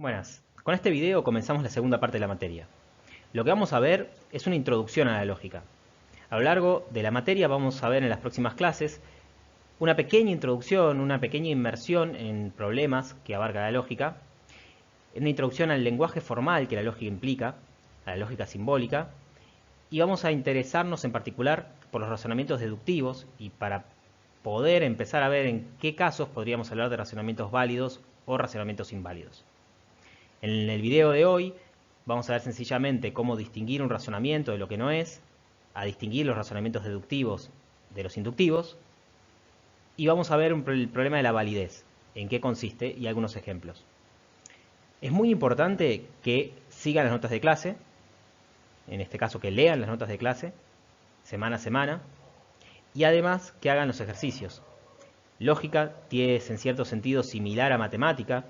Buenas, con este video comenzamos la segunda parte de la materia. Lo que vamos a ver es una introducción a la lógica. A lo largo de la materia vamos a ver en las próximas clases una pequeña introducción, una pequeña inmersión en problemas que abarca la lógica, una introducción al lenguaje formal que la lógica implica, a la lógica simbólica, y vamos a interesarnos en particular por los razonamientos deductivos y para poder empezar a ver en qué casos podríamos hablar de razonamientos válidos o razonamientos inválidos. En el video de hoy vamos a ver sencillamente cómo distinguir un razonamiento de lo que no es, a distinguir los razonamientos deductivos de los inductivos, y vamos a ver el problema de la validez, en qué consiste y algunos ejemplos. Es muy importante que sigan las notas de clase, en este caso que lean las notas de clase, semana a semana, y además que hagan los ejercicios. Lógica es en cierto sentido similar a matemática,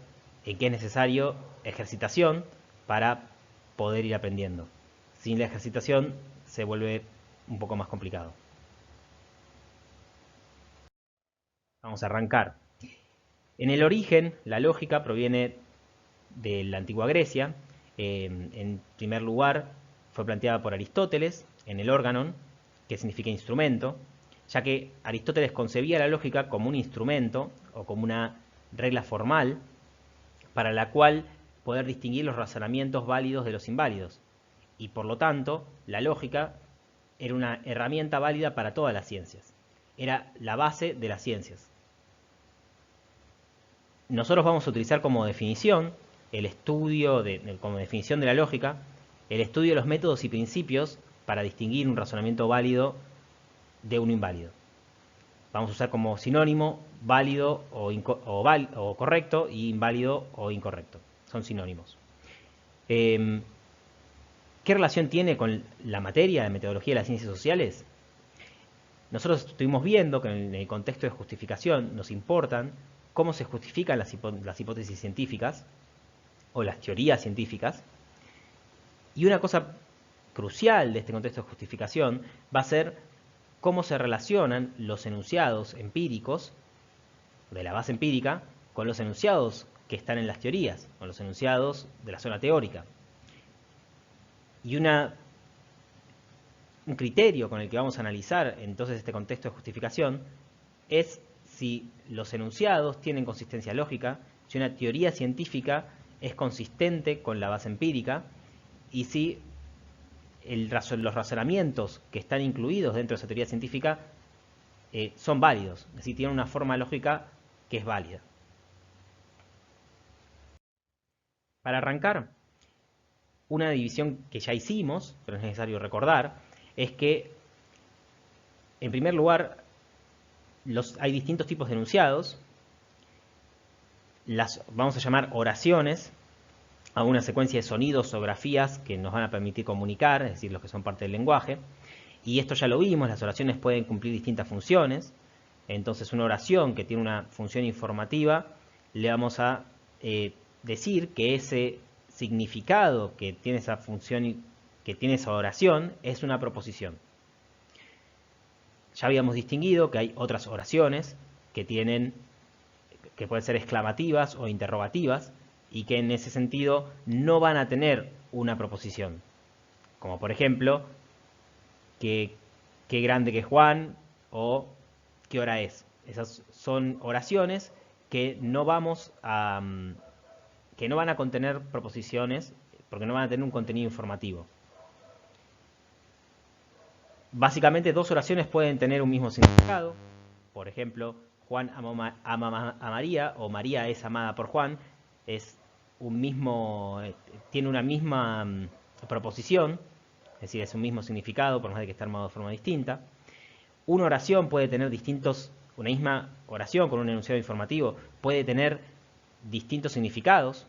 en que es necesario ejercitación para poder ir aprendiendo. Sin la ejercitación se vuelve un poco más complicado. Vamos a arrancar. En el origen, la lógica proviene de la antigua Grecia. En primer lugar, fue planteada por Aristóteles en el Organon, que significa instrumento, ya que Aristóteles concebía la lógica como un instrumento o como una regla formal para la cual poder distinguir los razonamientos válidos de los inválidos. Y por lo tanto, la lógica era una herramienta válida para todas las ciencias. Era la base de las ciencias. Nosotros vamos a utilizar como definición como definición de la lógica, el estudio de los métodos y principios para distinguir un razonamiento válido de uno inválido. Vamos a usar como sinónimo válido o correcto y inválido o incorrecto. Son sinónimos. ¿Qué relación tiene con la materia de metodología de las ciencias sociales? Nosotros estuvimos viendo que en el contexto de justificación nos importan cómo se justifican las hipótesis científicas o las teorías científicas. Y una cosa crucial de este contexto de justificación va a ser cómo se relacionan los enunciados empíricos de la base empírica con los enunciados que están en las teorías, con los enunciados de la zona teórica. Y un criterio con el que vamos a analizar entonces este contexto de justificación es si los enunciados tienen consistencia lógica, si una teoría científica es consistente con la base empírica y si los razonamientos que están incluidos dentro de esa teoría científica son válidos, es decir, tienen una forma lógica que es válida. Para arrancar, una división que ya hicimos, pero es necesario recordar, es que, en primer lugar, hay distintos tipos de enunciados. Las vamos a llamar oraciones a una secuencia de sonidos o grafías que nos van a permitir comunicar, es decir, los que son parte del lenguaje. Y esto ya lo vimos, las oraciones pueden cumplir distintas funciones. Entonces, una oración que tiene una función informativa, le vamos a decir que ese significado que tiene esa función, que tiene esa oración, es una proposición. Ya habíamos distinguido que hay otras oraciones que pueden ser exclamativas o interrogativas y que en ese sentido no van a tener una proposición. Como por ejemplo, qué grande que es Juan o qué hora es. Esas son oraciones que no van a contener proposiciones porque no van a tener un contenido informativo. Básicamente, dos oraciones pueden tener un mismo significado. Por ejemplo, Juan ama a María o María es amada por Juan. Tiene una misma proposición, es decir, es un mismo significado, por más de que esté armado de forma distinta. Una oración puede tener una misma oración con un enunciado informativo puede tener distintos significados,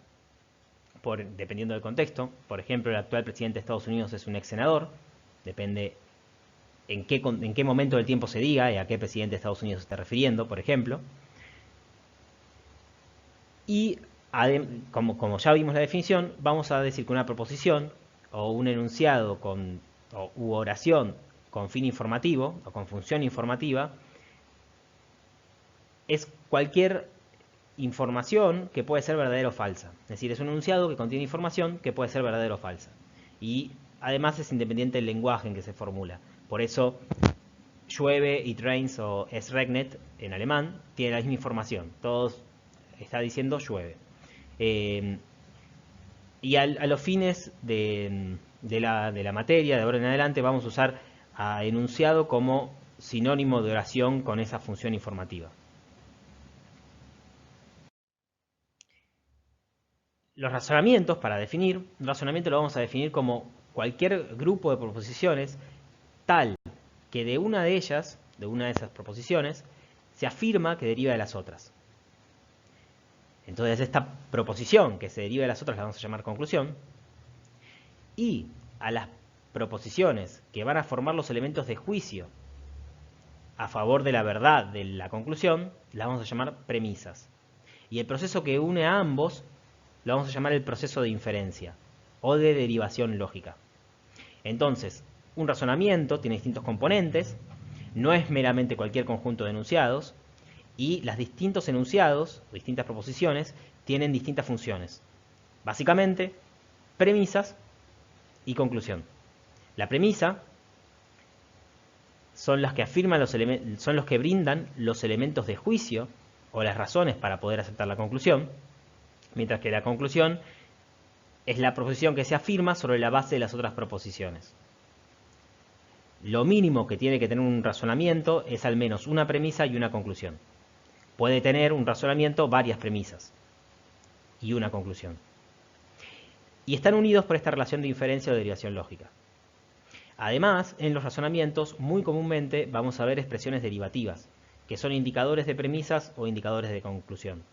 dependiendo del contexto. Por ejemplo, el actual presidente de Estados Unidos es un ex senador, depende en qué momento del tiempo se diga y a qué presidente de Estados Unidos se está refiriendo, por ejemplo. Y como ya vimos la definición, vamos a decir que una proposición o un enunciado u oración con fin informativo o con función informativa es cualquier información que puede ser verdadera o falsa. Es decir, es un enunciado que contiene información que puede ser verdadera o falsa. Y además es independiente del lenguaje en que se formula. Por eso llueve, it rains o es regnet en alemán tiene la misma información. Todos está diciendo llueve. Y a los fines de la materia, de ahora en adelante, vamos a usar a enunciado como sinónimo de oración con esa función informativa. Los razonamientos, para definir, un razonamiento lo vamos a definir como cualquier grupo de proposiciones tal que de una de ellas, de una de esas proposiciones, se afirma que deriva de las otras. Entonces esta proposición que se deriva de las otras la vamos a llamar conclusión. Y a las proposiciones que van a formar los elementos de juicio a favor de la verdad de la conclusión, las vamos a llamar premisas. Y el proceso que une a ambos lo vamos a llamar el proceso de inferencia o de derivación lógica. Entonces, un razonamiento tiene distintos componentes, no es meramente cualquier conjunto de enunciados, y los distintos enunciados, distintas proposiciones, tienen distintas funciones. Básicamente, premisas y conclusión. La premisa son las que afirman son los que brindan los elementos de juicio o las razones para poder aceptar la conclusión, mientras que la conclusión es la proposición que se afirma sobre la base de las otras proposiciones. Lo mínimo que tiene que tener un razonamiento es al menos una premisa y una conclusión. Puede tener un razonamiento varias premisas y una conclusión. Y están unidos por esta relación de inferencia o derivación lógica. Además, en los razonamientos muy comúnmente vamos a ver expresiones derivativas, que son indicadores de premisas o indicadores de conclusión.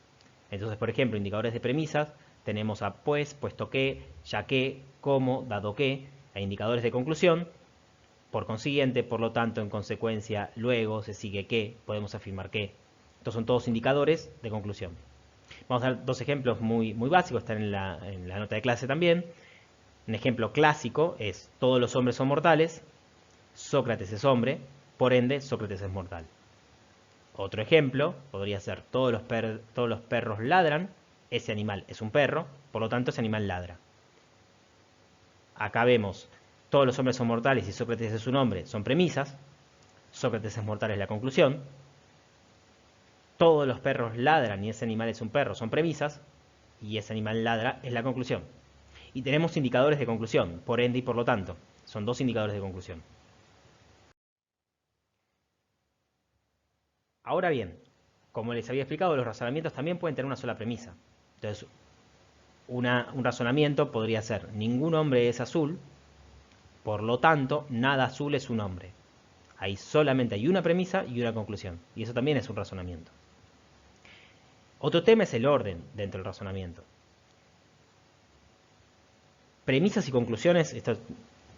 Entonces, por ejemplo, indicadores de premisas tenemos a pues, puesto que, ya que, como, dado que, e indicadores de conclusión, por consiguiente, por lo tanto, en consecuencia, luego, se sigue que, podemos afirmar que. Estos son todos indicadores de conclusión. Vamos a dar dos ejemplos muy básicos, están en la nota de clase también. Un ejemplo clásico es: todos los hombres son mortales, Sócrates es hombre, por ende Sócrates es mortal. Otro ejemplo podría ser: todos los perros ladran, ese animal es un perro, por lo tanto ese animal ladra. Acá vemos: todos los hombres son mortales y Sócrates es un hombre, son premisas, Sócrates es mortal es la conclusión. Todos los perros ladran y ese animal es un perro, son premisas, y ese animal ladra es la conclusión. Y tenemos indicadores de conclusión, por ende y por lo tanto. Son dos indicadores de conclusión. Ahora bien, como les había explicado, los razonamientos también pueden tener una sola premisa. Entonces, un razonamiento podría ser: ningún hombre es azul, por lo tanto, nada azul es un hombre. Ahí solamente hay una premisa y una conclusión. Y eso también es un razonamiento. Otro tema es el orden dentro del razonamiento. Premisas y conclusiones, esto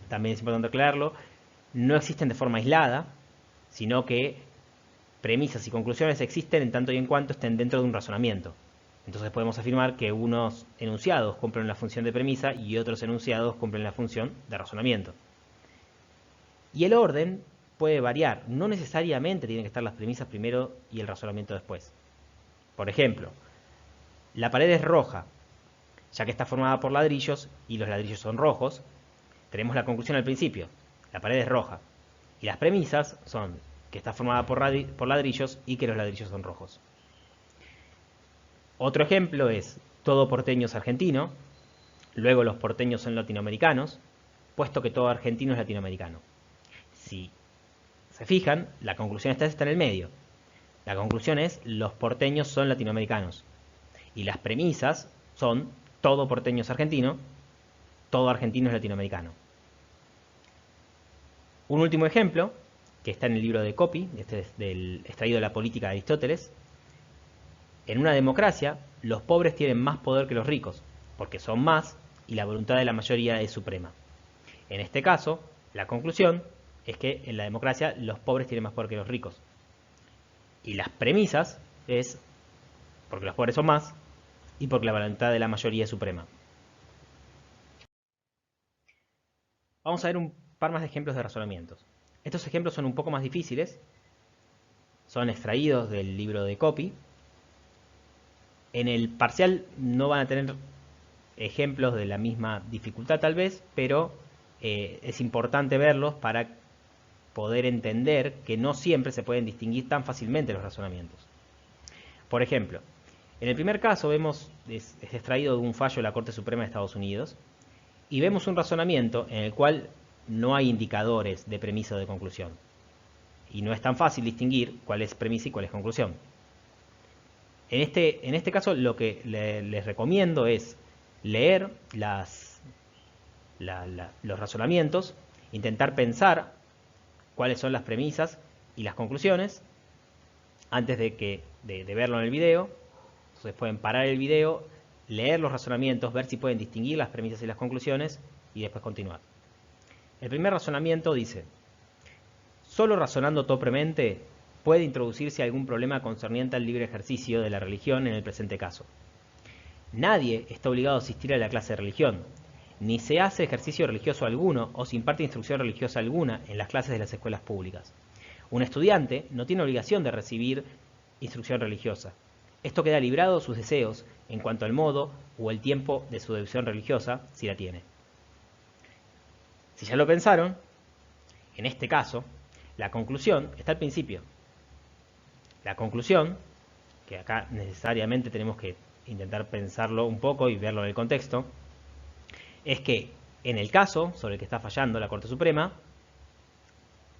también es importante aclararlo, no existen de forma aislada, sino que premisas y conclusiones existen en tanto y en cuanto estén dentro de un razonamiento. Entonces podemos afirmar que unos enunciados cumplen la función de premisa y otros enunciados cumplen la función de razonamiento. Y el orden puede variar, no necesariamente tienen que estar las premisas primero y el razonamiento después. Por ejemplo, la pared es roja, ya que está formada por ladrillos y los ladrillos son rojos. Tenemos la conclusión al principio: la pared es roja. Y las premisas son que está formada por ladrillos y que los ladrillos son rojos. Otro ejemplo es: todo porteño es argentino, luego los porteños son latinoamericanos, puesto que todo argentino es latinoamericano. Si se fijan, la conclusión está en el medio. La conclusión es: los porteños son latinoamericanos. Y las premisas son: todo porteño es argentino, todo argentino es latinoamericano. Un último ejemplo, que está en el libro de Copy, este es extraído de la Política de Aristóteles. En una democracia, los pobres tienen más poder que los ricos, porque son más y la voluntad de la mayoría es suprema. En este caso, la conclusión es que en la democracia los pobres tienen más poder que los ricos. Y las premisas es porque los pobres son más y porque la voluntad de la mayoría es suprema. Vamos a ver un par más de ejemplos de razonamientos. Estos ejemplos son un poco más difíciles, son extraídos del libro de Copy. En el parcial no van a tener ejemplos de la misma dificultad tal vez, pero es importante verlos para poder entender que no siempre se pueden distinguir tan fácilmente los razonamientos. Por ejemplo, en el primer caso vemos, es extraído de un fallo de la Corte Suprema de Estados Unidos, y vemos un razonamiento en el cual no hay indicadores de premisa o de conclusión. Y no es tan fácil distinguir cuál es premisa y cuál es conclusión. En este caso lo que les recomiendo es leer los razonamientos, intentar pensar cuáles son las premisas y las conclusiones antes de verlo en el video. Entonces pueden parar el video, leer los razonamientos, ver si pueden distinguir las premisas y las conclusiones y después continuar. El primer razonamiento dice: solo razonando torpemente puede introducirse algún problema concerniente al libre ejercicio de la religión en el presente caso. Nadie está obligado a asistir a la clase de religión, ni se hace ejercicio religioso alguno o se imparte instrucción religiosa alguna en las clases de las escuelas públicas. Un estudiante no tiene obligación de recibir instrucción religiosa. Esto queda librado de sus deseos en cuanto al modo o el tiempo de su devoción religiosa, si la tiene. Si ya lo pensaron, en este caso, la conclusión está al principio. La conclusión, que acá necesariamente tenemos que intentar pensarlo un poco y verlo en el contexto, es que en el caso sobre el que está fallando la Corte Suprema,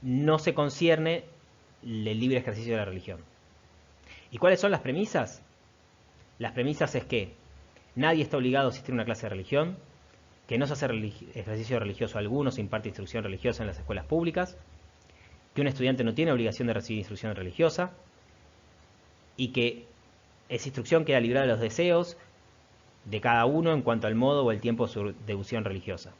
no se concierne el libre ejercicio de la religión. ¿Y cuáles son las premisas? Las premisas es que nadie está obligado a asistir a una clase de religión, que no se hace ejercicio religioso alguno, se imparte instrucción religiosa en las escuelas públicas, que un estudiante no tiene obligación de recibir instrucción religiosa y que esa instrucción queda librada de los deseos de cada uno en cuanto al modo o el tiempo de su devoción religiosa.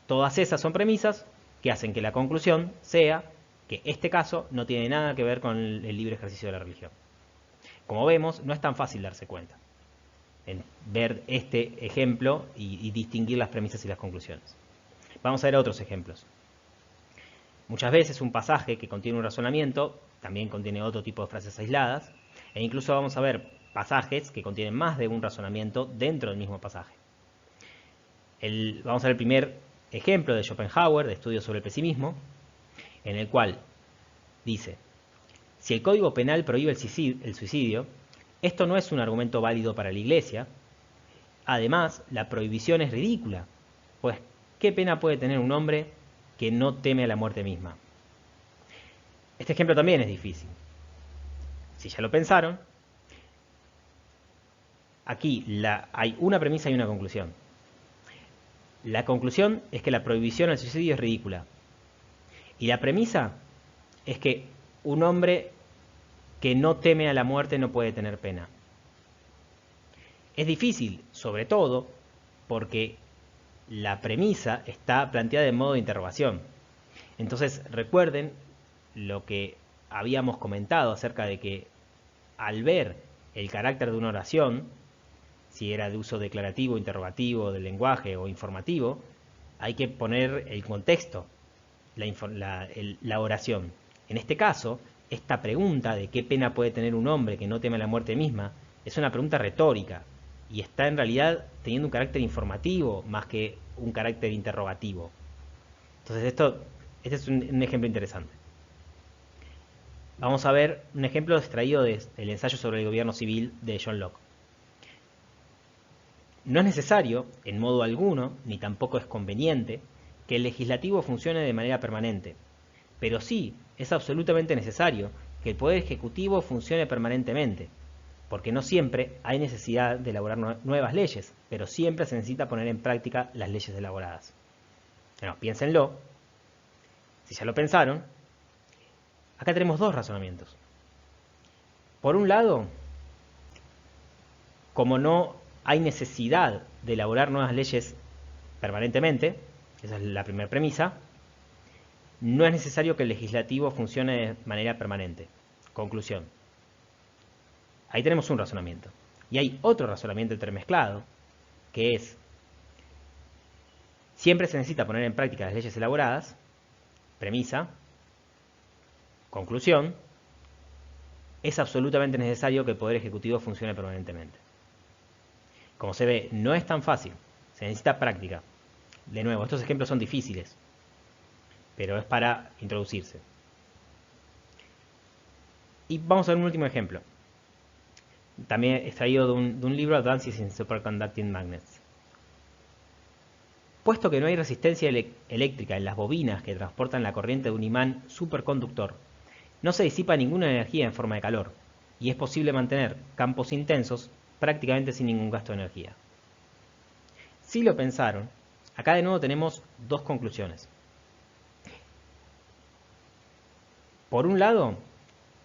Todas esas son premisas que hacen que la conclusión sea que este caso no tiene nada que ver con el libre ejercicio de la religión. Como vemos, no es tan fácil darse cuenta en ver este ejemplo y distinguir las premisas y las conclusiones. Vamos a ver otros ejemplos. Muchas veces un pasaje que contiene un razonamiento también contiene otro tipo de frases aisladas, e incluso vamos a ver pasajes que contienen más de un razonamiento dentro del mismo pasaje. Vamos a ver el primer ejemplo de Schopenhauer, de estudio sobre el pesimismo, en el cual dice: si el Código Penal prohíbe el suicidio, esto no es un argumento válido para la Iglesia. Además, la prohibición es ridícula, pues ¿qué pena puede tener un hombre que no teme a la muerte misma? Este ejemplo también es difícil. Si ya lo pensaron, aquí hay una premisa y una conclusión. La conclusión es que la prohibición al suicidio es ridícula. Y la premisa es que un hombre que no teme a la muerte no puede tener pena. Es difícil, sobre todo, porque la premisa está planteada en modo de interrogación. Entonces, recuerden lo que habíamos comentado acerca de que al ver el carácter de una oración, si era de uso declarativo, interrogativo, del lenguaje o informativo, hay que poner el contexto, la oración. En este caso, esta pregunta de qué pena puede tener un hombre que no teme a la muerte misma es una pregunta retórica y está en realidad teniendo un carácter informativo más que un carácter interrogativo. Entonces este es un ejemplo interesante. Vamos a ver un ejemplo extraído del ensayo sobre el gobierno civil de John Locke. No es necesario, en modo alguno, ni tampoco es conveniente, que el legislativo funcione de manera permanente, pero sí es absolutamente necesario que el Poder Ejecutivo funcione permanentemente, porque no siempre hay necesidad de elaborar nuevas leyes, pero siempre se necesita poner en práctica las leyes elaboradas. Bueno, piénsenlo. Si ya lo pensaron, acá tenemos dos razonamientos. Por un lado, como no hay necesidad de elaborar nuevas leyes permanentemente, esa es la primera premisa, no es necesario que el legislativo funcione de manera permanente. Conclusión. Ahí tenemos un razonamiento. Y hay otro razonamiento intermezclado, que es: siempre se necesita poner en práctica las leyes elaboradas. Premisa. Conclusión. es absolutamente necesario que el Poder Ejecutivo funcione permanentemente. Como se ve, no es tan fácil, se necesita práctica. De nuevo, estos ejemplos son difíciles, pero es para introducirse. Y vamos a ver un último ejemplo. También extraído de un libro, Advances in Superconducting Magnets. Puesto que no hay resistencia eléctrica en las bobinas que transportan la corriente de un imán superconductor, no se disipa ninguna energía en forma de calor, y es posible mantener campos intensos prácticamente sin ningún gasto de energía. Si lo pensaron, acá de nuevo tenemos dos conclusiones. Por un lado,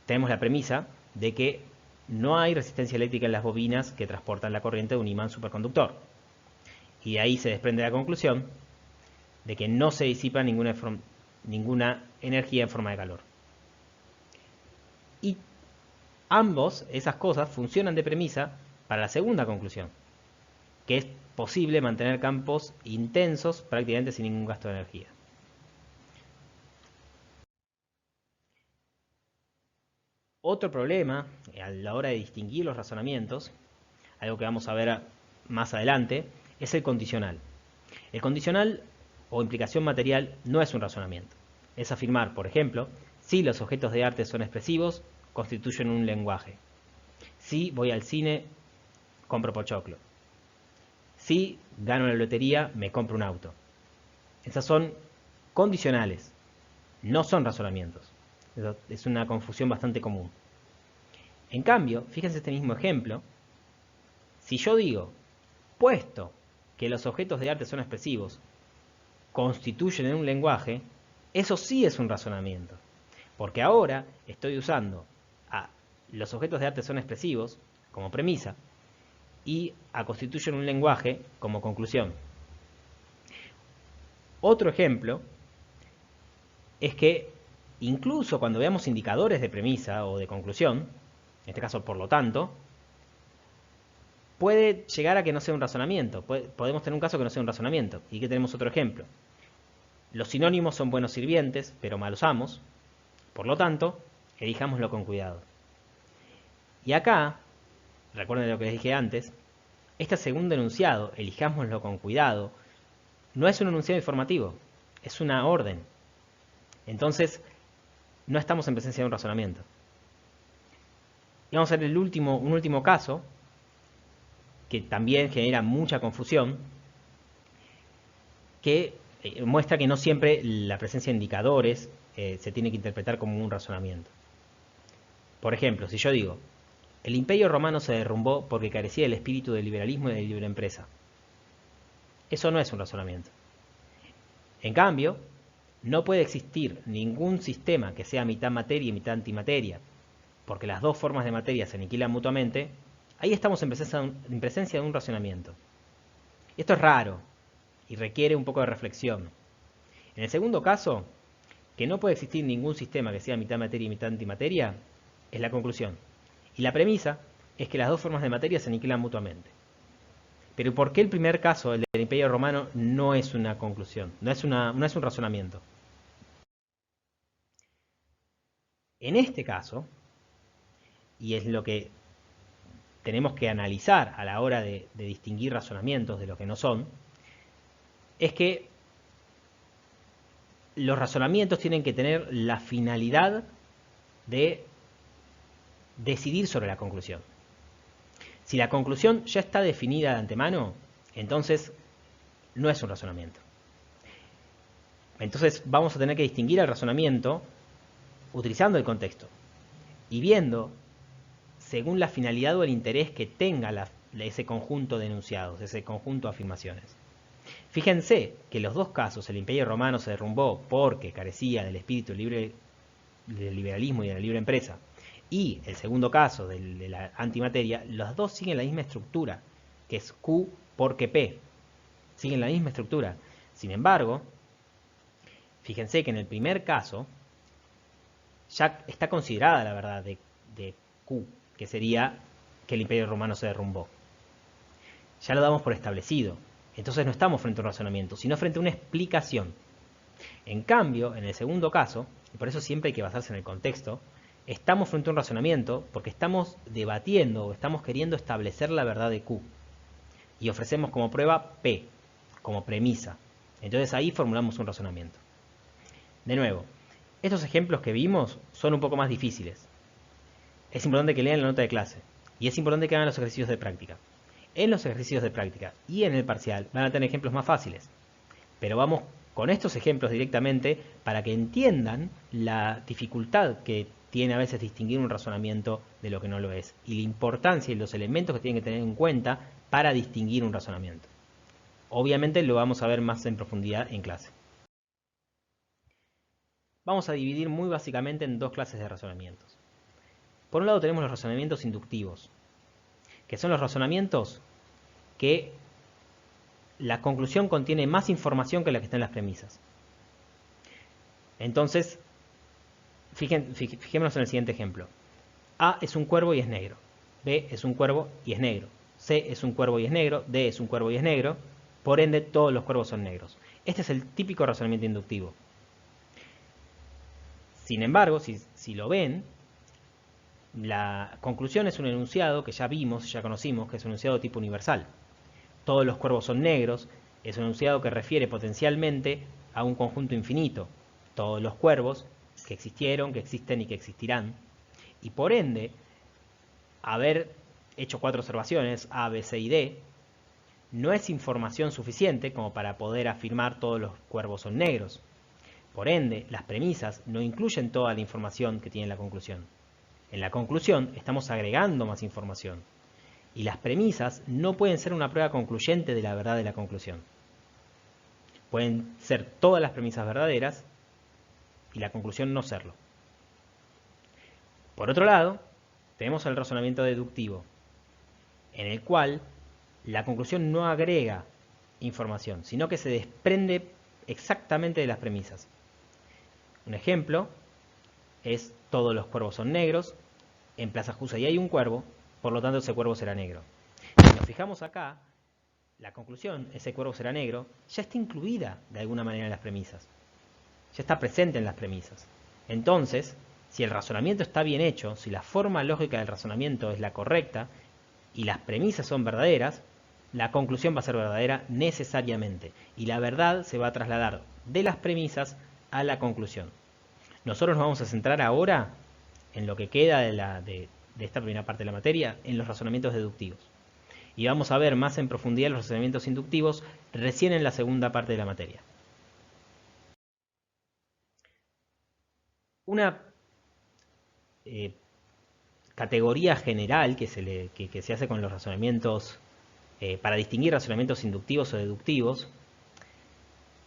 tenemos la premisa de que no hay resistencia eléctrica en las bobinas que transportan la corriente de un imán superconductor. Y de ahí se desprende la conclusión de que no se disipa ninguna energía en forma de calor. Y esas cosas funcionan de premisa para la segunda conclusión, que es posible mantener campos intensos prácticamente sin ningún gasto de energía. Otro problema a la hora de distinguir los razonamientos, algo que vamos a ver más adelante, es el condicional. El condicional o implicación material no es un razonamiento. Es afirmar, por ejemplo, si los objetos de arte son expresivos, constituyen un lenguaje. Si voy al cine, compro pochoclo. Si gano la lotería, me compro un auto. Esas son condicionales, no son razonamientos. Es una confusión bastante común. En cambio, fíjense este mismo ejemplo. Si yo digo, puesto que los objetos de arte son expresivos, constituyen un lenguaje, eso sí es un razonamiento. Porque ahora estoy usando a los objetos de arte son expresivos como premisa y a constituyen un lenguaje como conclusión. Otro ejemplo es que incluso cuando veamos indicadores de premisa o de conclusión, en este caso por lo tanto, puede llegar a que no sea un razonamiento. Podemos tener un caso que no sea un razonamiento. Y que tenemos otro ejemplo. Los sinónimos son buenos sirvientes, pero malos amos. Por lo tanto, elijámoslo con cuidado. Y acá, recuerden lo que les dije antes, este segundo enunciado, elijámoslo con cuidado, no es un enunciado informativo, es una orden. Entonces, no estamos en presencia de un razonamiento. Y vamos a ver un último caso, que también genera mucha confusión, que muestra que no siempre la presencia de indicadores se tiene que interpretar como un razonamiento. Por ejemplo, si yo digo, el Imperio Romano se derrumbó porque carecía del espíritu del liberalismo y de la libre empresa. Eso no es un razonamiento. En cambio, no puede existir ningún sistema que sea mitad materia y mitad antimateria, porque las dos formas de materia se aniquilan mutuamente. Ahí estamos en presencia de un razonamiento. Esto es raro y requiere un poco de reflexión. En el segundo caso, que no puede existir ningún sistema que sea mitad materia y mitad antimateria, es la conclusión. Y la premisa es que las dos formas de materia se aniquilan mutuamente. Pero ¿por qué el primer caso, el del Imperio Romano, no es una conclusión? No es un razonamiento. En este caso, y es lo que tenemos que analizar a la hora de distinguir razonamientos de lo que no son, es que los razonamientos tienen que tener la finalidad de decidir sobre la conclusión. Si la conclusión ya está definida de antemano, entonces no es un razonamiento. Entonces vamos a tener que distinguir el razonamiento utilizando el contexto y viendo según la finalidad o el interés que tenga ese conjunto de enunciados, ese conjunto de afirmaciones. Fíjense que los dos casos, el Imperio Romano se derrumbó porque carecía del espíritu libre del liberalismo y de la libre empresa, y el segundo caso de la antimateria, los dos siguen la misma estructura, que es Q porque P. Siguen la misma estructura. Sin embargo, fíjense que en el primer caso ya está considerada la verdad de Q, que sería que el Imperio Romano se derrumbó. Ya lo damos por establecido. Entonces no estamos frente a un razonamiento, sino frente a una explicación. En cambio, en el segundo caso, y por eso siempre hay que basarse en el contexto, Estamos frente a un razonamiento porque estamos debatiendo o estamos queriendo establecer la verdad de Q. Y ofrecemos como prueba P, como premisa. Entonces ahí formulamos un razonamiento. De nuevo, estos ejemplos que vimos son un poco más difíciles. Es importante que lean la nota de clase. Y es importante que hagan los ejercicios de práctica. En los ejercicios de práctica y en el parcial van a tener ejemplos más fáciles. Pero vamos con estos ejemplos directamente para que entiendan la dificultad que tiene a veces distinguir un razonamiento de lo que no lo es. Y la importancia y los elementos que tienen que tener en cuenta para distinguir un razonamiento. Obviamente lo vamos a ver más en profundidad en clase. Vamos a dividir muy básicamente en dos clases de razonamientos. Por un lado tenemos los razonamientos inductivos, que son los razonamientos que la conclusión contiene más información que la que está en las premisas. Entonces, fijémonos en el siguiente ejemplo. A es un cuervo y es negro. B es un cuervo y es negro. C es un cuervo y es negro. D es un cuervo y es negro. Por ende, todos los cuervos son negros. Este es el típico razonamiento inductivo. Sin embargo, si lo ven, la conclusión es un enunciado que ya vimos, ya conocimos, que es un enunciado tipo universal. Todos los cuervos son negros, es un enunciado que refiere potencialmente a un conjunto infinito. Todos los cuervos que existieron, que existen y que existirán. Y por ende, haber hecho 4 observaciones, A, B, C y D, no es información suficiente como para poder afirmar todos los cuervos son negros. Por ende, las premisas no incluyen toda la información que tiene la conclusión. En la conclusión estamos agregando más información. Y las premisas no pueden ser una prueba concluyente de la verdad de la conclusión. Pueden ser todas las premisas verdaderas y la conclusión no serlo. Por otro lado, tenemos el razonamiento deductivo, en el cual la conclusión no agrega información, sino que se desprende exactamente de las premisas. Un ejemplo es todos los cuervos son negros, en Plaza Jusa y hay un cuervo, por lo tanto ese cuervo será negro. Si nos fijamos acá, la conclusión, ese cuervo será negro, ya está incluida de alguna manera en las premisas. Ya está presente en las premisas. Entonces, si el razonamiento está bien hecho, si la forma lógica del razonamiento es la correcta y las premisas son verdaderas, la conclusión va a ser verdadera necesariamente. Y la verdad se va a trasladar de las premisas a la conclusión. Nosotros nos vamos a centrar ahora en lo que queda de esta primera parte de la materia, en los razonamientos deductivos. Y vamos a ver más en profundidad los razonamientos inductivos recién en la segunda parte de la materia. Una categoría general que se hace con los razonamientos, para distinguir razonamientos inductivos o deductivos,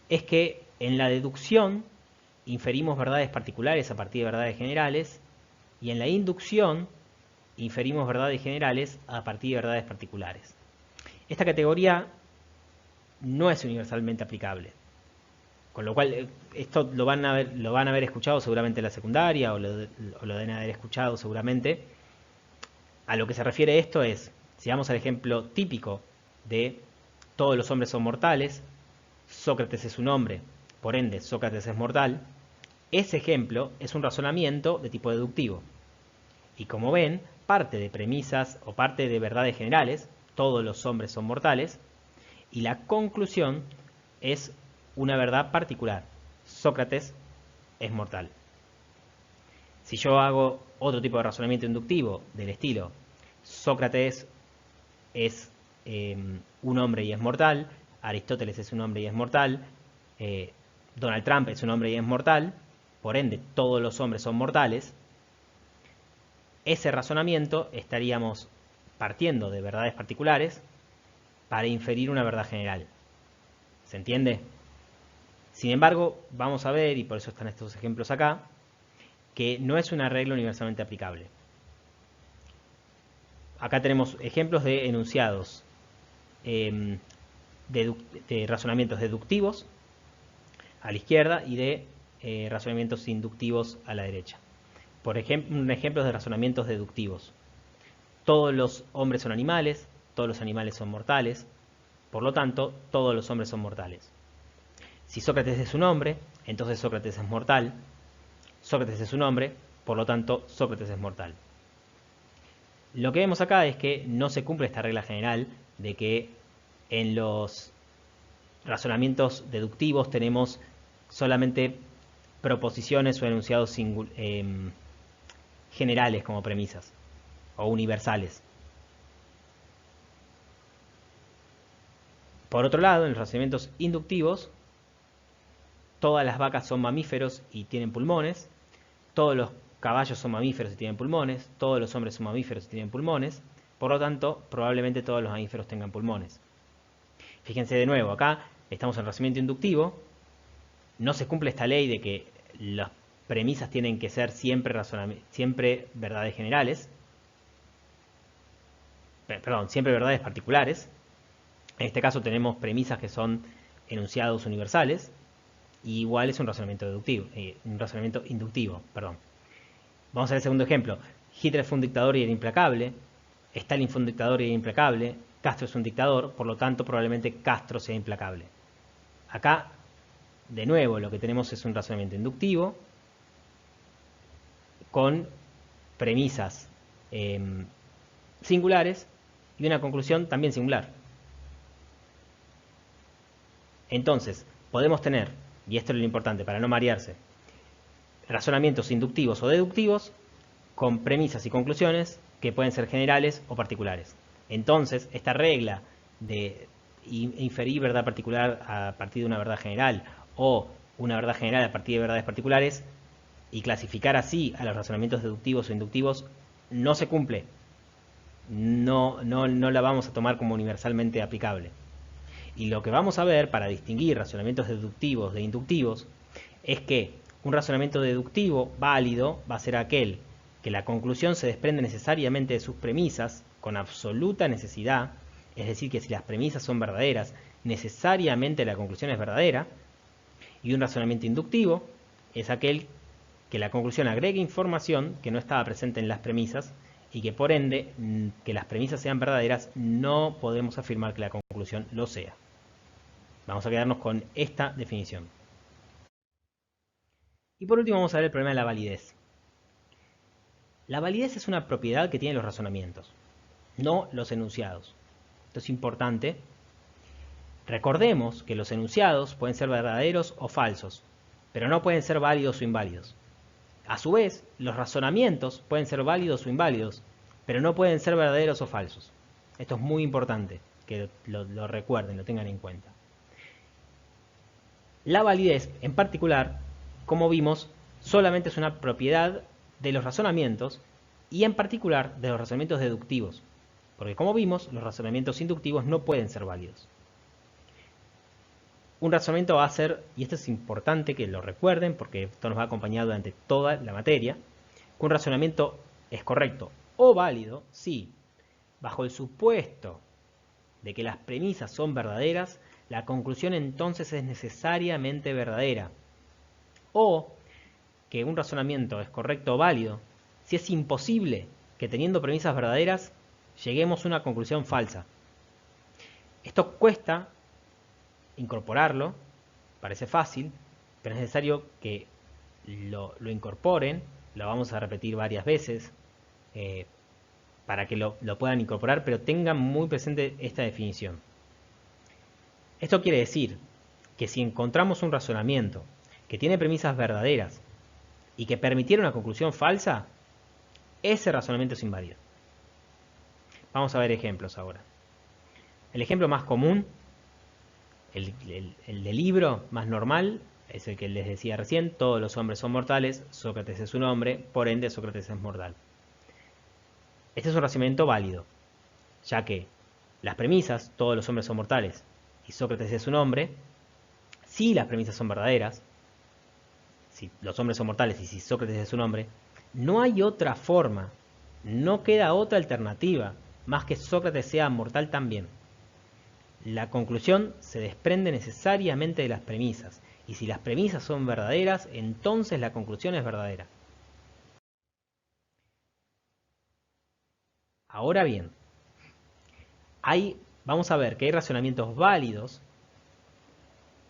es que en la deducción inferimos verdades particulares a partir de verdades generales y en la inducción inferimos verdades generales a partir de verdades particulares. Esta categoría no es universalmente aplicable, con lo cual esto lo van a haber escuchado seguramente en la secundaria o lo deben haber escuchado seguramente. A lo que se refiere esto es, si vamos al ejemplo típico de todos los hombres son mortales, Sócrates es un hombre, por ende Sócrates es mortal, ese ejemplo es un razonamiento de tipo deductivo. Y como ven, parte de premisas o parte de verdades generales, todos los hombres son mortales, y la conclusión es una verdad particular, Sócrates es mortal. Si yo hago otro tipo de razonamiento inductivo del estilo, Sócrates es un hombre y es mortal, Aristóteles es un hombre y es mortal, Donald Trump es un hombre y es mortal, por ende todos los hombres son mortales, ese razonamiento estaríamos partiendo de verdades particulares para inferir una verdad general. ¿Se entiende? Sin embargo, vamos a ver, y por eso están estos ejemplos acá, que no es una regla universalmente aplicable. Acá tenemos ejemplos de enunciados de razonamientos deductivos a la izquierda y de razonamientos inductivos a la derecha. Por ejemplo, ejemplos de razonamientos deductivos. Todos los hombres son animales, todos los animales son mortales, por lo tanto, todos los hombres son mortales. Si Sócrates es un hombre, entonces Sócrates es mortal. Sócrates es un hombre, por lo tanto Sócrates es mortal. Lo que vemos acá es que no se cumple esta regla general de que en los razonamientos deductivos tenemos solamente proposiciones o enunciados generales como premisas o universales. Por otro lado, en los razonamientos inductivos, todas las vacas son mamíferos y tienen pulmones, todos los caballos son mamíferos y tienen pulmones, todos los hombres son mamíferos y tienen pulmones, por lo tanto, probablemente todos los mamíferos tengan pulmones. Fíjense de nuevo, acá estamos en razonamiento inductivo, no se cumple esta ley de que las premisas tienen que ser siempre verdades generales, perdón, siempre verdades particulares. En este caso tenemos premisas que son enunciados universales, y igual es un razonamiento inductivo, perdón. Vamos a ver el segundo ejemplo. Hitler fue un dictador y era implacable, Stalin fue un dictador y era implacable, Castro es un dictador, por lo tanto probablemente Castro sea implacable. Acá, de nuevo, lo que tenemos es un razonamiento inductivo con premisas singulares y una conclusión también singular. Entonces, podemos tener, y esto es lo importante para no marearse, razonamientos inductivos o deductivos con premisas y conclusiones que pueden ser generales o particulares. Entonces, esta regla de inferir verdad particular a partir de una verdad general o una verdad general a partir de verdades particulares y clasificar así a los razonamientos deductivos o inductivos no se cumple. No la vamos a tomar como universalmente aplicable. Y lo que vamos a ver para distinguir razonamientos deductivos de inductivos es que un razonamiento deductivo válido va a ser aquel que la conclusión se desprende necesariamente de sus premisas con absoluta necesidad, es decir, que si las premisas son verdaderas, necesariamente la conclusión es verdadera. Y un razonamiento inductivo es aquel que la conclusión agrega información que no estaba presente en las premisas y que por ende, que las premisas sean verdaderas, no podemos afirmar que la conclusión lo sea. Vamos a quedarnos con esta definición. Y por último vamos a ver el problema de la validez. La validez es una propiedad que tienen los razonamientos, no los enunciados. Esto es importante. Recordemos que los enunciados pueden ser verdaderos o falsos, pero no pueden ser válidos o inválidos. A su vez, los razonamientos pueden ser válidos o inválidos, pero no pueden ser verdaderos o falsos. Esto es muy importante que lo recuerden, lo tengan en cuenta. La validez, en particular, como vimos, solamente es una propiedad de los razonamientos y en particular de los razonamientos deductivos, porque como vimos, los razonamientos inductivos no pueden ser válidos. Un razonamiento va a ser, y esto es importante que lo recuerden porque esto nos va a acompañar durante toda la materia, que un razonamiento es correcto o válido si, bajo el supuesto de que las premisas son verdaderas, la conclusión entonces es necesariamente verdadera. O que un razonamiento es correcto o válido si es imposible que teniendo premisas verdaderas lleguemos a una conclusión falsa. Esto cuesta incorporarlo, parece fácil, pero es necesario que lo incorporen, lo vamos a repetir varias veces para que lo puedan incorporar, pero tengan muy presente esta definición. Esto quiere decir que si encontramos un razonamiento que tiene premisas verdaderas y que permitiera una conclusión falsa, ese razonamiento es inválido. Vamos a ver ejemplos ahora. El ejemplo más común, el del libro más normal, es el que les decía recién: todos los hombres son mortales, Sócrates es un hombre, por ende Sócrates es mortal. Este es un razonamiento válido, ya que las premisas, todos los hombres son mortales y Sócrates es un hombre, si las premisas son verdaderas, si los hombres son mortales y si Sócrates es un hombre, no hay otra forma, no queda otra alternativa más que Sócrates sea mortal también. La conclusión se desprende necesariamente de las premisas, y si las premisas son verdaderas, entonces la conclusión es verdadera. Ahora bien, vamos a ver que hay razonamientos válidos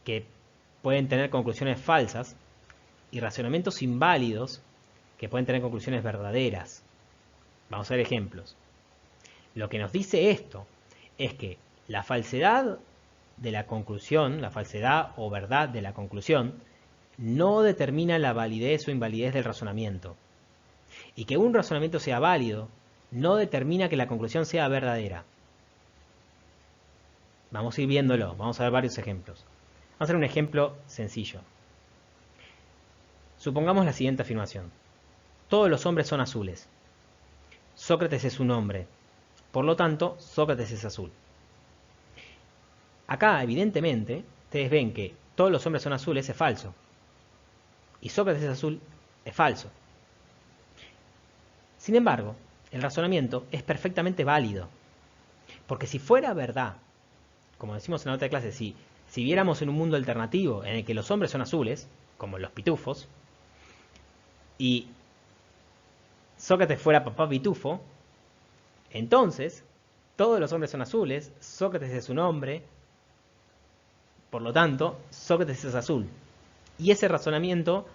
que pueden tener conclusiones falsas y razonamientos inválidos que pueden tener conclusiones verdaderas. Vamos a ver ejemplos. Lo que nos dice esto es que la falsedad de la conclusión, la falsedad o verdad de la conclusión, no determina la validez o invalidez del razonamiento. Y que un razonamiento sea válido no determina que la conclusión sea verdadera. Vamos a ir viéndolo, vamos a ver varios ejemplos. Vamos a hacer un ejemplo sencillo. Supongamos la siguiente afirmación. Todos los hombres son azules. Sócrates es un hombre. Por lo tanto, Sócrates es azul. Acá, evidentemente, ustedes ven que todos los hombres son azules es falso. Y Sócrates es azul es falso. Sin embargo, el razonamiento es perfectamente válido. Porque si fuera verdad, como decimos en la nota de clase, si viéramos en un mundo alternativo en el que los hombres son azules, como los pitufos, y Sócrates fuera papá pitufo, entonces todos los hombres son azules, Sócrates es un hombre, por lo tanto, Sócrates es azul. Y ese razonamiento,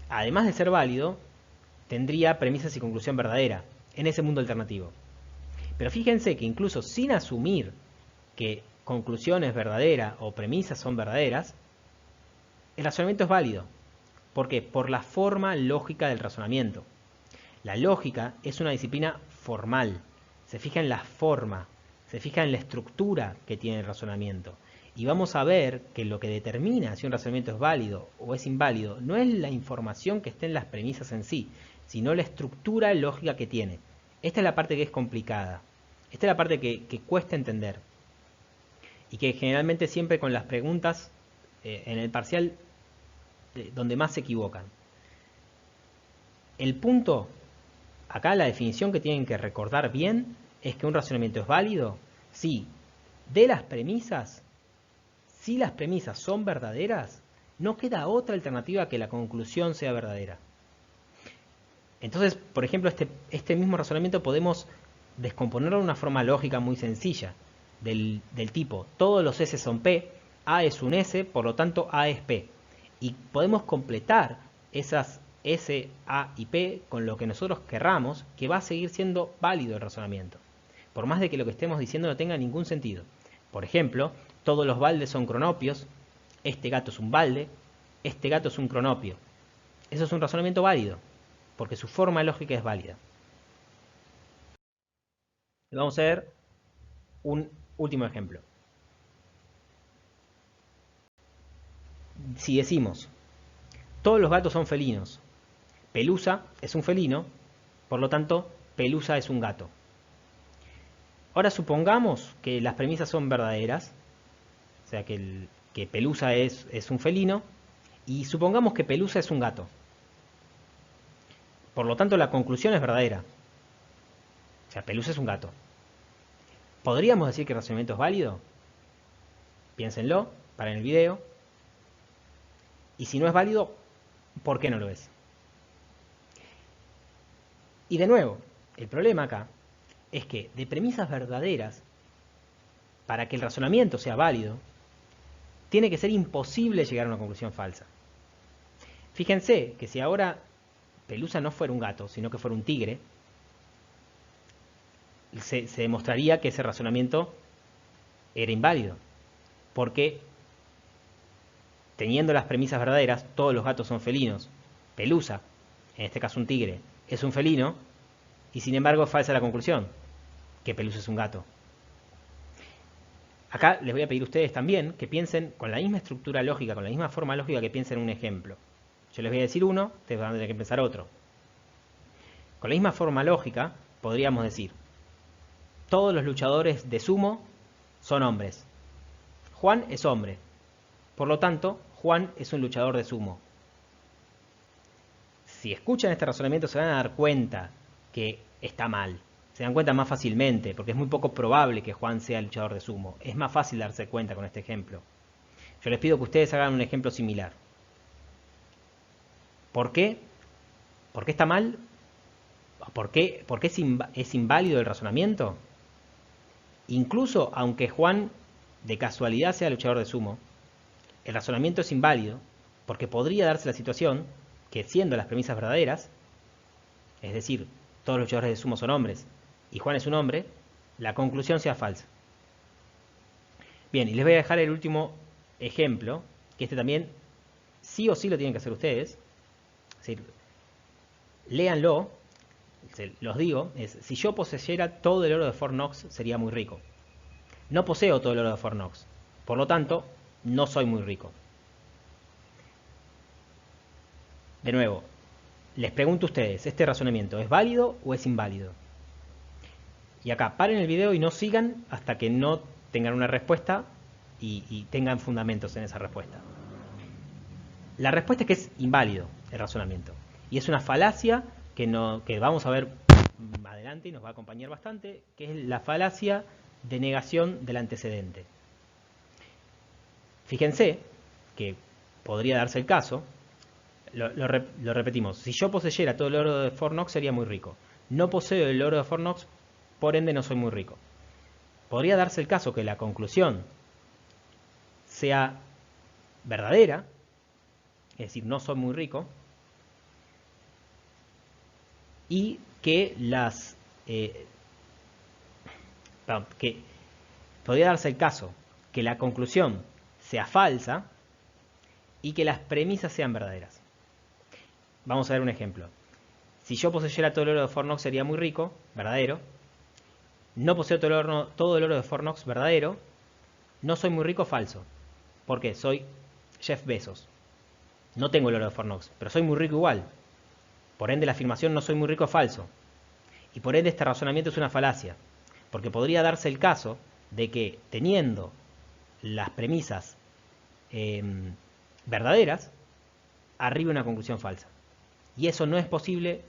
además de ser válido, tendría premisas y conclusión verdadera en ese mundo alternativo. Pero fíjense que incluso sin asumir que conclusión es verdadera o premisas son verdaderas, el razonamiento es válido. ¿Por qué? Por la forma lógica del razonamiento. La lógica es una disciplina formal. Se fija en la forma, se fija en la estructura que tiene el razonamiento. Y vamos a ver que lo que determina si un razonamiento es válido o es inválido no es la información que esté en las premisas en sí, sino la estructura lógica que tiene. Esta es la parte que es complicada. Esta es la parte que cuesta entender. Y que generalmente siempre con las preguntas en el parcial donde más se equivocan. El punto, acá la definición que tienen que recordar bien es que un razonamiento es válido si de las premisas, si las premisas son verdaderas, no queda otra alternativa que la conclusión sea verdadera. Entonces, por ejemplo, este mismo razonamiento podemos descomponerlo de una forma lógica muy sencilla, del tipo, todos los S son P, A es un S, por lo tanto A es P. Y podemos completar esas S, A y P con lo que nosotros querramos, que va a seguir siendo válido el razonamiento. Por más de que lo que estemos diciendo no tenga ningún sentido. Por ejemplo, todos los baldes son cronopios, este gato es un balde, este gato es un cronopio. Eso es un razonamiento válido, porque su forma lógica es válida. Vamos a ver un último ejemplo. Si decimos, todos los gatos son felinos, Pelusa es un felino, por lo tanto, Pelusa es un gato. Ahora supongamos que las premisas son verdaderas, o sea que Pelusa es un felino, y supongamos que Pelusa es un gato. Por lo tanto, la conclusión es verdadera. O sea, Pelusa es un gato. ¿Podríamos decir que el razonamiento es válido? Piénsenlo, paren el video. Y si no es válido, ¿por qué no lo es? Y de nuevo, el problema acá es que de premisas verdaderas, para que el razonamiento sea válido, tiene que ser imposible llegar a una conclusión falsa. Fíjense que si ahora Pelusa no fuera un gato, sino que fuera un tigre, se demostraría que ese razonamiento era inválido. Porque teniendo las premisas verdaderas, todos los gatos son felinos. Pelusa, en este caso un tigre, es un felino, y sin embargo es falsa la conclusión, que Pelusa es un gato. Acá les voy a pedir a ustedes también que piensen con la misma estructura lógica, con la misma forma lógica, que piensen en un ejemplo. Yo les voy a decir uno, ustedes van a tener que pensar otro. Con la misma forma lógica podríamos decir, todos los luchadores de sumo son hombres. Juan es hombre. Por lo tanto, Juan es un luchador de sumo. Si escuchan este razonamiento se van a dar cuenta que está mal. Se dan cuenta más fácilmente, porque es muy poco probable que Juan sea luchador de sumo. Es más fácil darse cuenta con este ejemplo. Yo les pido que ustedes hagan un ejemplo similar. ¿Por qué? ¿Por qué está mal? ¿Por qué es inválido el razonamiento? Incluso aunque Juan de casualidad sea luchador de sumo, el razonamiento es inválido porque podría darse la situación que siendo las premisas verdaderas, es decir, todos los luchadores de sumo son hombres y Juan es un hombre, la conclusión sea falsa. Bien, y les voy a dejar el último ejemplo, que este también sí o sí lo tienen que hacer ustedes. Es decir, léanlo, los digo, si yo poseyera todo el oro de Fort Knox sería muy rico. No poseo todo el oro de Fort Knox, por lo tanto, no soy muy rico. De nuevo, les pregunto a ustedes, ¿este razonamiento es válido o es inválido? Y acá, paren el video y no sigan hasta que no tengan una respuesta y tengan fundamentos en esa respuesta. La respuesta es que es inválido el razonamiento. Y es una falacia que vamos a ver adelante y nos va a acompañar bastante, que es la falacia de negación del antecedente. Fíjense que podría darse el caso, lo repetimos, si yo poseyera todo el oro de Fort Knox sería muy rico. No poseo el oro de Fort Knox, por ende no soy muy rico. Podría darse el caso que la conclusión sea verdadera, es decir, no soy muy rico, y que podría darse el caso que la conclusión sea falsa y que las premisas sean verdaderas. Vamos a ver un ejemplo. Si yo poseyera todo el oro de Fort Knox sería muy rico, verdadero. No poseo todo el oro de Fort Knox, verdadero. No soy muy rico, falso. ¿Por qué? Soy Jeff Bezos. No tengo el oro de Fort Knox, pero soy muy rico igual. Por ende, la afirmación no soy muy rico es falso. Y por ende, este razonamiento es una falacia. Porque podría darse el caso de que teniendo las premisas verdaderas, arribe una conclusión falsa. Y eso no es posible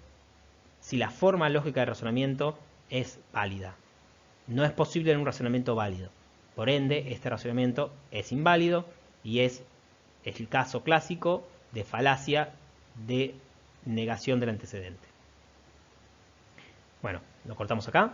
si la forma lógica de razonamiento es válida. No es posible en un razonamiento válido. Por ende, este razonamiento es inválido y es el caso clásico de falacia de negación del antecedente. Bueno, lo cortamos acá.